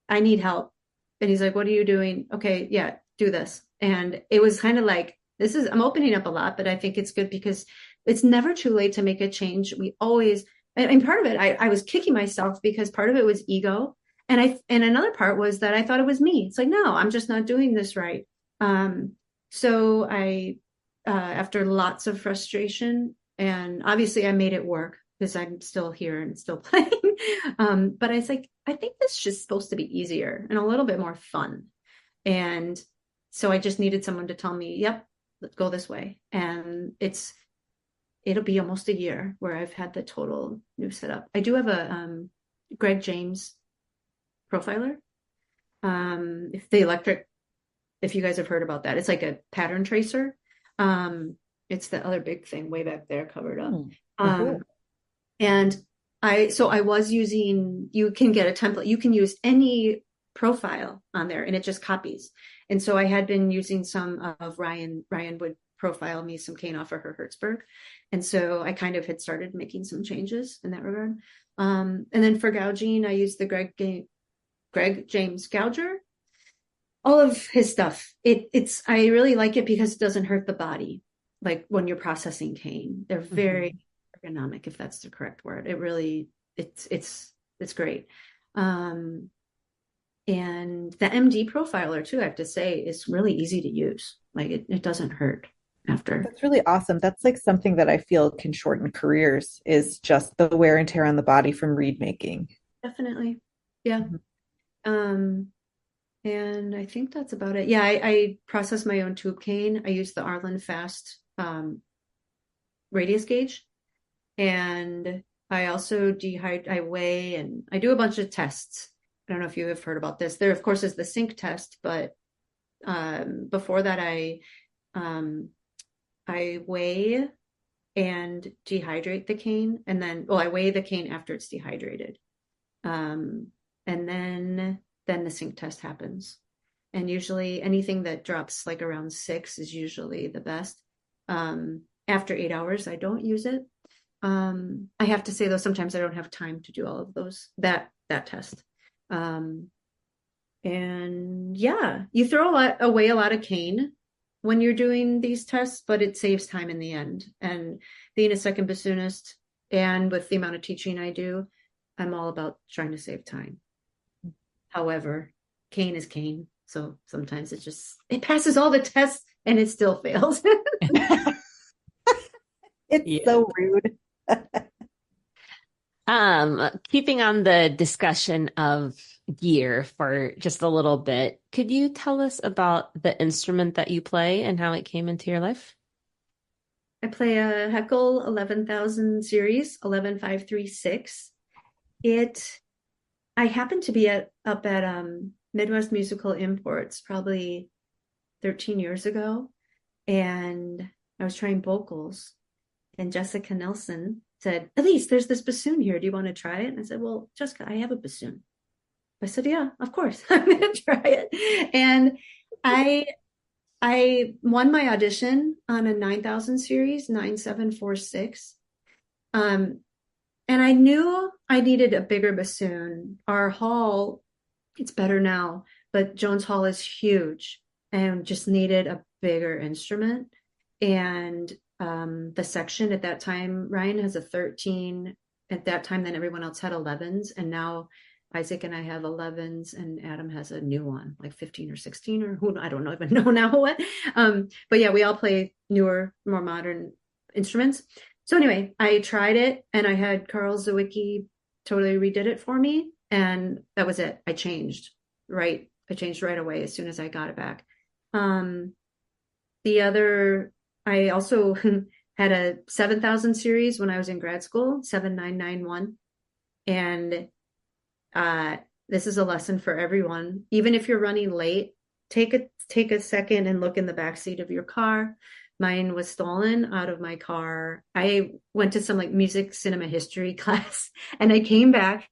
I need help. And he's like, what are you doing? Okay, yeah, do this. And it was kind of like, I'm opening up a lot, but I think it's good because it's never too late to make a change. We always, and part of it, I was kicking myself because part of it was ego. And another part was that I thought it was me. It's like, no, I'm just not doing this right. So after lots of frustration, and obviously I made it work because I'm still here and still playing. But I was like, I think this is just supposed to be easier and a little bit more fun. And so I just needed someone to tell me, yep, let's go this way. And it'll be almost a year where I've had the total new setup. I do have a Greg James profiler. If you guys have heard about that, it's like a pattern tracer. It's the other big thing way back there covered up. And I was using, you can get a template, you can use any profile on there and it just copies. And so I had been using some of Ryan would profile me some cane off of her Hertzberg. And so I kind of had started making some changes in that regard. And then for gouging, I used the Greg James gouger. All of his stuff. I really like it because it doesn't hurt the body. Like when you're processing cane, they're very ergonomic, if that's the correct word. It really, it's great. And the MD profiler too, I have to say, is really easy to use. Like it doesn't hurt after. That's really awesome. That's like something that I feel can shorten careers, is just the wear and tear on the body from reed making. Definitely. Yeah. And I think that's about it. Yeah, I process my own tube cane. I use the Arlen Fast radius gauge. And I also I weigh, and I do a bunch of tests. I don't know if you have heard about this. There, of course, is the sync test, but before that, I weigh and dehydrate the cane. And then, I weigh the cane after it's dehydrated. And then the sync test happens. And usually anything that drops like around 6 is usually the best. After 8 hours, I don't use it. I have to say though, sometimes I don't have time to do all of that test. And yeah, you throw away a lot of cane when you're doing these tests, but it saves time in the end. And being a second bassoonist and with the amount of teaching I do, I'm all about trying to save time. However, cane is cane. So sometimes it passes all the tests and it still fails. It's so rude. Keeping on the discussion of gear for just a little bit, could you tell us about the instrument that you play and how it came into your life? I play a Heckel 11,000 series, 11536. I happened to be up at Midwest Musical Imports probably 13 years ago, and I was trying vocals, and Jessica Nelson said, Elise, there's this bassoon here. Do you want to try it? And I said, well, Jessica, I have a bassoon. I said, yeah, of course, I'm going to try it. And I won my audition on a 9,000 series, 9746. And I knew I needed a bigger bassoon. Our hall, it's better now, but Jones Hall is huge and just needed a bigger instrument. And the section at that time, Ryan has a 13 at that time, then everyone else had 11s. And now Isaac and I have 11s and Adam has a new one, like 15 or 16 or who, I don't know, even know now what. But yeah, we all play newer, more modern instruments. So anyway, I tried it and I had Carl Zawicki totally redid it for me. And that was it. I changed right away as soon as I got it back. Um, I also had a 7,000 series when I was in grad school, 7991. And this is a lesson for everyone. Even if you're running late, take a second and look in the back seat of your car. Mine was stolen out of my car. I went to some like music cinema history class and I came back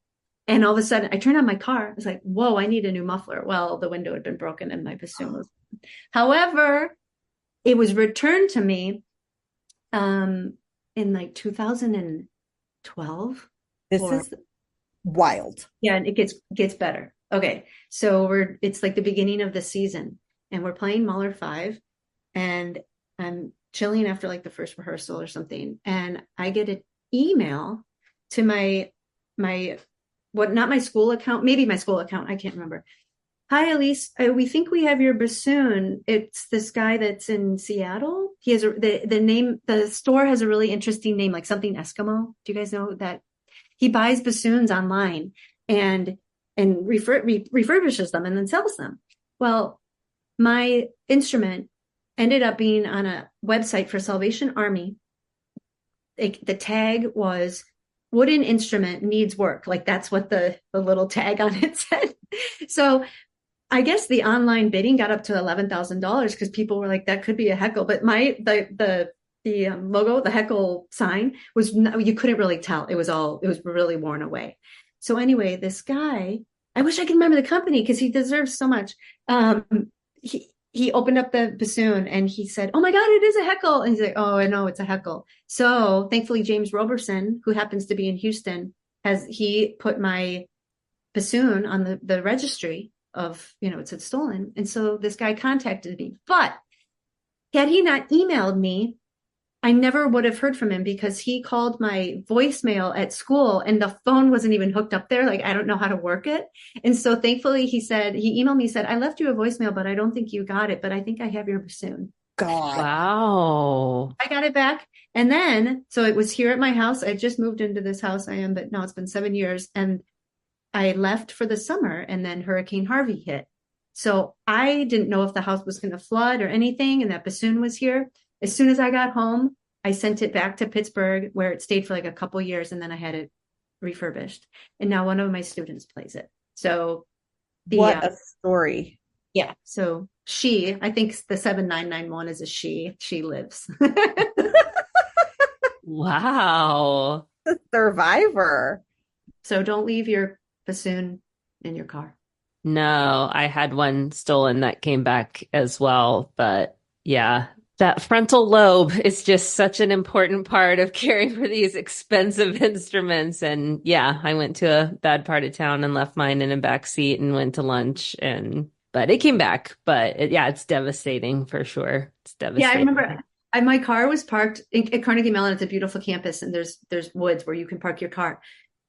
and all of a sudden I turned on my car. I was like, whoa, I need a new muffler. Well, the window had been broken and my bassoon was. However, it was returned to me in like 2012. This is wild. Yeah, and it gets better. Okay. So it's like the beginning of the season and we're playing Mahler 5 and I'm chilling after like the first rehearsal or something. And I get an email to my not my school account, maybe my school account. I can't remember. Hi, Elise. We think we have your bassoon. It's this guy that's in Seattle. He has the name, the store has a really interesting name, like something Eskimo. Do you guys know that? He buys bassoons online and refurbishes them and then sells them. Well, my instrument ended up being on a website for Salvation Army. The tag was wooden instrument needs work. Like that's what the little tag on it said. So I guess the online bidding got up to $11,000 because people were like, that could be a heckle. But the logo, the heckle sign was you couldn't really tell. It was really worn away. So anyway, this guy, I wish I could remember the company because he deserves so much. He opened up the bassoon and he said, "Oh my God, it is a heckle." And he's like, "Oh, I know it's a heckle." So thankfully, James Roberson, who happens to be in Houston, he put my bassoon on the registry of, it said stolen. And so this guy contacted me, but had he not emailed me, I never would have heard from him because he called my voicemail at school and the phone wasn't even hooked up there. Like, I don't know how to work it. And so thankfully he emailed me, said, "I left you a voicemail, but I don't think you got it, but I think I have your bassoon." God. Wow. I got it back. And then, so it was here at my house. I just moved into this house but now it's been 7 years. And I left for the summer and then Hurricane Harvey hit. So I didn't know if the house was going to flood or anything. And that bassoon was here. As soon as I got home, I sent it back to Pittsburgh where it stayed for like a couple years and then I had it refurbished. And now one of my students plays it. So what a story. Yeah. So I think the 7991 is a she lives. Wow. The survivor. So don't leave your bassoon in your car. No, I had one stolen that came back as well. But yeah, that frontal lobe is just such an important part of caring for these expensive instruments. And yeah, I went to a bad part of town and left mine in a back seat and went to lunch but it came back. But it's devastating for sure. It's devastating. Yeah, I remember my car was parked at Carnegie Mellon. It's a beautiful campus and there's woods where you can park your car.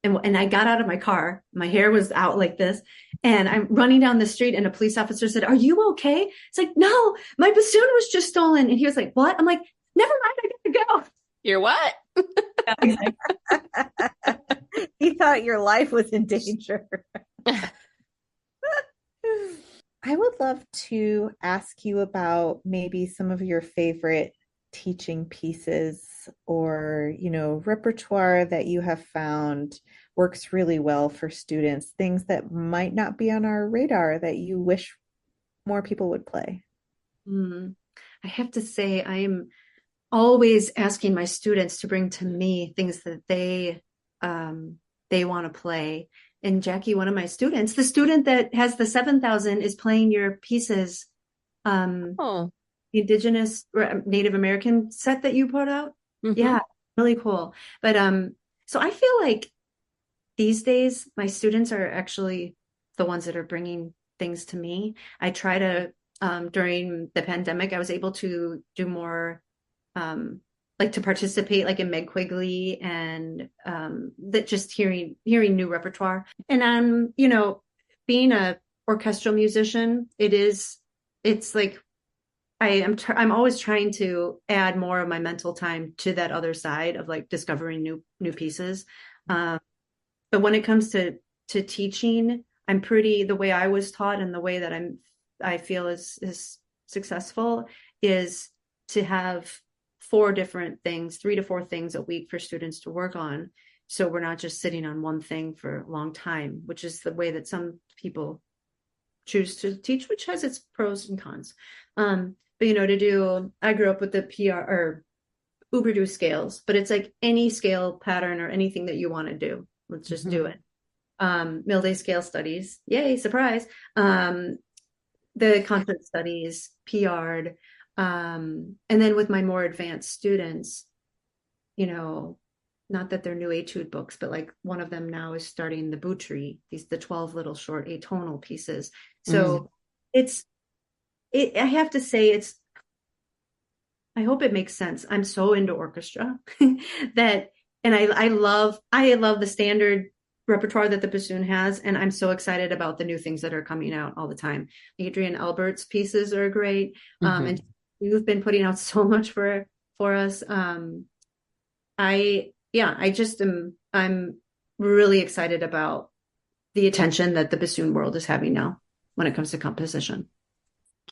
And I got out of my car, my hair was out like this, and I'm running down the street and a police officer said, "Are you okay?" It's like, "No, my bassoon was just stolen." And he was like, "What?" I'm like, "Never mind, I gotta go." You're what? He thought your life was in danger. I would love to ask you about maybe some of your favorite teaching pieces or, repertoire that you have found works really well for students, things that might not be on our radar that you wish more people would play. I have to say, I am always asking my students to bring to me things that they want to play. And Jackie, one of my students, the student that has the 7,000 is playing your pieces. The Indigenous or Native American set that you put out. Mm-hmm. Yeah, really cool. But so I feel like these days my students are actually the ones that are bringing things to me. I try to during the pandemic, I was able to do more like to participate like in Meg Quigley and that just hearing new repertoire. And being a orchestral musician, it's like I'm always trying to add more of my mental time to that other side of like discovering new pieces. But when it comes to teaching, the way I was taught and the way that I feel is successful is to have 3 to 4 things a week for students to work on. So we're not just sitting on one thing for a long time, which is the way that some people choose to teach, which has its pros and cons. But I grew up with the PR or Uberdu scales, but it's like any scale pattern or anything that you want to do. Let's just do it. Milday scale studies, yay, surprise. The concert studies, PR'd. And then with my more advanced students, not that they're new etude books, but like one of them now is starting the Boutry, the 12 little short atonal pieces. So I have to say I hope it makes sense. I'm so into orchestra and I love the standard repertoire that the bassoon has. And I'm so excited about the new things that are coming out all the time. Adrian Albert's pieces are great. And you've been putting out so much for us. I'm really excited about the attention that the bassoon world is having now when it comes to composition.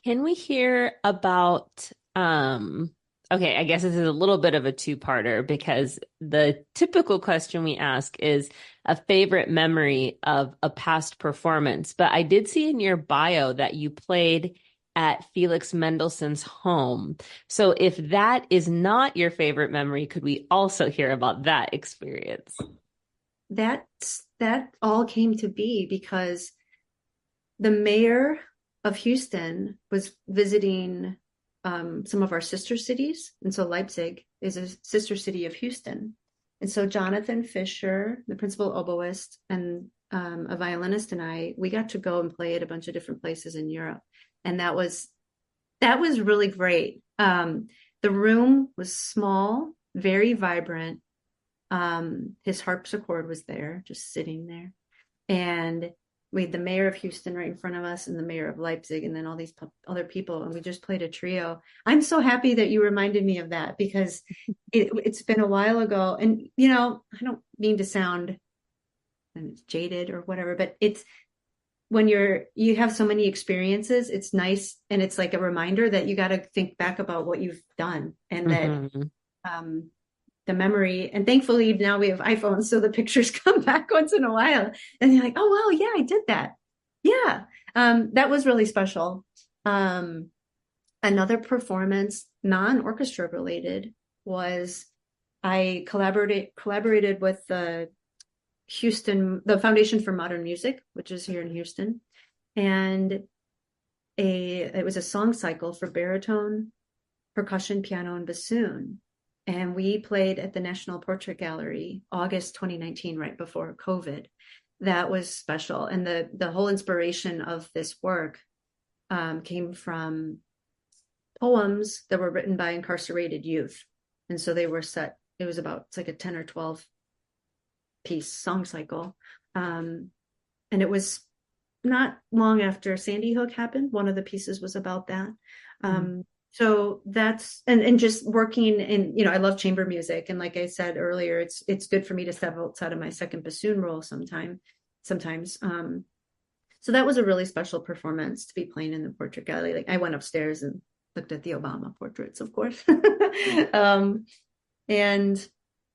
Can we hear about, okay, I guess this is a little bit of a two-parter because the typical question we ask is a favorite memory of a past performance. But I did see in your bio that you played at Felix Mendelssohn's home. So if that is not your favorite memory, could we also hear about that experience? That all came to be because the mayor of Houston was visiting some of our sister cities. And so Leipzig is a sister city of Houston. And so Jonathan Fisher, the principal oboist, and a violinist, and we got to go and play at a bunch of different places in Europe. And that was really great. The room was small, very vibrant. His harpsichord was there, just sitting there. And we had the mayor of Houston right in front of us and the mayor of Leipzig and then all these other people. And we just played a trio. I'm so happy that you reminded me of that because it's been a while ago. And, I don't mean to sound jaded or whatever, but it's when you have so many experiences, it's nice. And it's like a reminder that you got to think back about what you've done and that the memory, and thankfully now we have iPhones, so the pictures come back once in a while and you're like, oh, wow, yeah, I did that. Yeah. That was really special. Another performance, non-orchestra related, was I collaborated with the Foundation for Modern Music, which is here in Houston. And it was a song cycle for baritone, percussion, piano, and bassoon. And we played at the National Portrait Gallery, August 2019, right before COVID. That was special. And the whole inspiration of this work came from poems that were written by incarcerated youth. And so they were set, it's like a 10 or 12 piece song cycle. And it was not long after Sandy Hook happened. One of the pieces was about that. So that's, and just working in, I love chamber music. And like I said earlier, it's good for me to step outside of my second bassoon role sometimes. So that was a really special performance to be playing in the portrait gallery. Like I went upstairs and looked at the Obama portraits, of course. And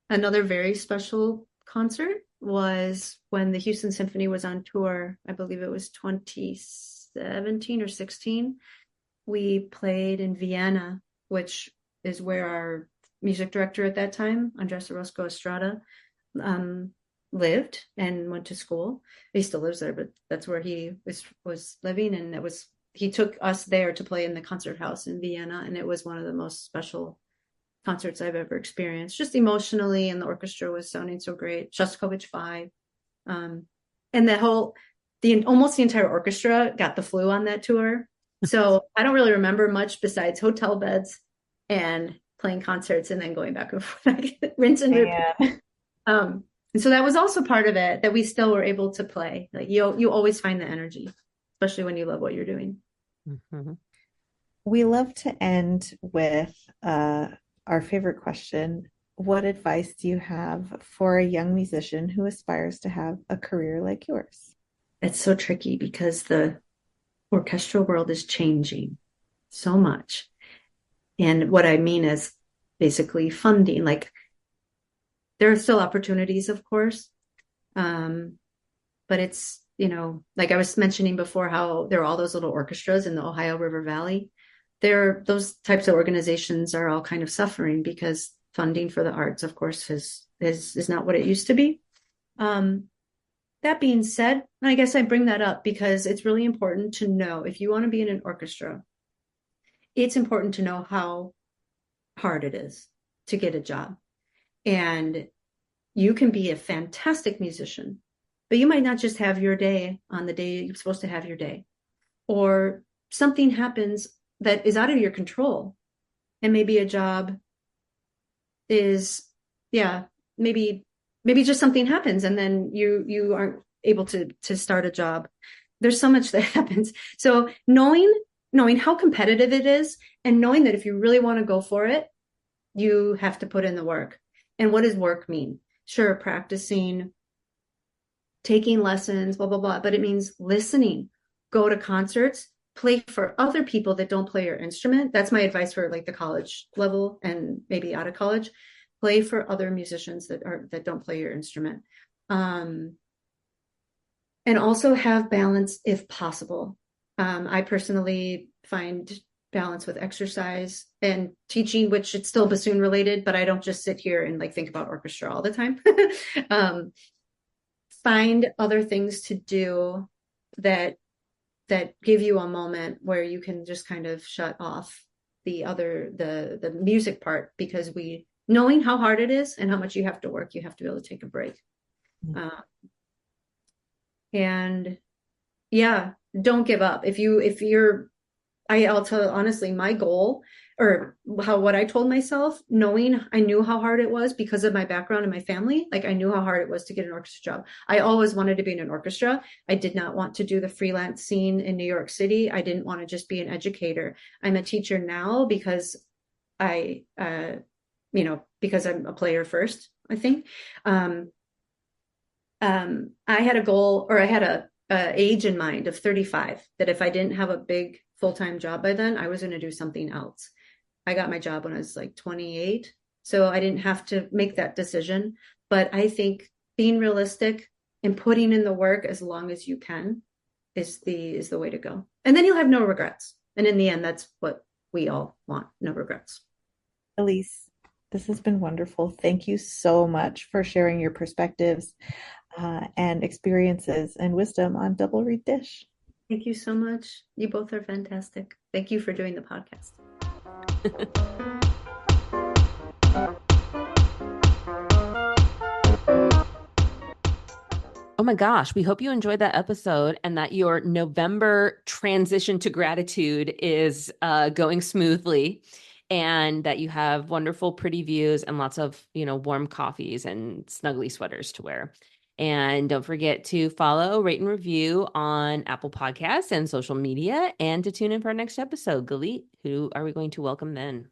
another very special concert was when the Houston Symphony was on tour. I believe it was 2017 or 16. We played in Vienna, which is where our music director at that time, Andres Orozco Estrada, lived and went to school. He still lives there, but that's where he was living. And he took us there to play in the concert house in Vienna. And it was one of the most special concerts I've ever experienced, just emotionally. And the orchestra was sounding so great. Shostakovich 5. And almost the entire orchestra got the flu on that tour. So I don't really remember much besides hotel beds and playing concerts and then going back and forth, rinse and repeat. And so that was also part of it, that we still were able to play. Like you always find the energy, especially when you love what you're doing. We love to end with our favorite question. What advice do you have for a young musician who aspires to have a career like yours? It's so tricky because the orchestral world is changing so much. And what I mean is basically funding. Like there are still opportunities, of course. But it's, like I was mentioning before, how there are all those little orchestras in the Ohio River Valley. Those types of organizations are all kind of suffering because funding for the arts, of course, is not what it used to be. That being said, I guess I bring that up because it's really important to know if you want to be in an orchestra, it's important to know how hard it is to get a job. And you can be a fantastic musician, but you might not just have your day on the day you're supposed to have your day, or something happens that is out of your control. And maybe a job is, yeah, maybe just something happens and then you aren't able to start a job. There's so much that happens. So knowing how competitive it is, and knowing that if you really want to go for it, you have to put in the work. And what does work mean? Sure, practicing, taking lessons, blah, blah, blah. But it means listening, go to concerts, play for other people that don't play your instrument. That's my advice for like the college level and maybe out of college. Play for other musicians that don't play your instrument. And also have balance if possible. I personally find balance with exercise and teaching, which it's still bassoon related, but I don't just sit here and like think about orchestra all the time. Find other things to do that give you a moment where you can just kind of shut off the music part, because knowing how hard it is and how much you have to work, you have to be able to take a break. And yeah, don't give up. I'll tell you honestly, my goal, or what I told myself, I knew how hard it was because of my background and my family. Like I knew how hard it was to get an orchestra job. I always wanted to be in an orchestra. I did not want to do the freelance scene in New York City. I didn't want to just be an educator. I'm a teacher now because because I'm a player first, I think. I had a goal, or I had a age in mind of 35, that if I didn't have a big full-time job by then, I was going to do something else. I got my job when I was like 28, so I didn't have to make that decision. But I think being realistic and putting in the work as long as you can is the way to go. And then you'll have no regrets. And in the end, that's what we all want, no regrets. Elise, this has been wonderful. Thank you so much for sharing your perspectives and experiences and wisdom on Double Reed Dish. Thank you so much. You both are fantastic. Thank you for doing the podcast. Oh my gosh, we hope you enjoyed that episode and that your November transition to gratitude is going smoothly, and that you have wonderful, pretty views and lots of, warm coffees and snuggly sweaters to wear. And don't forget to follow, rate, and review on Apple Podcasts and social media, and to tune in for our next episode. Galit, who are we going to welcome then?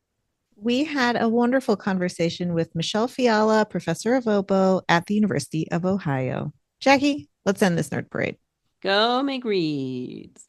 We had a wonderful conversation with Michelle Fiala, professor of oboe at the University of Ohio. Jackie, let's end this nerd parade. Go make reads.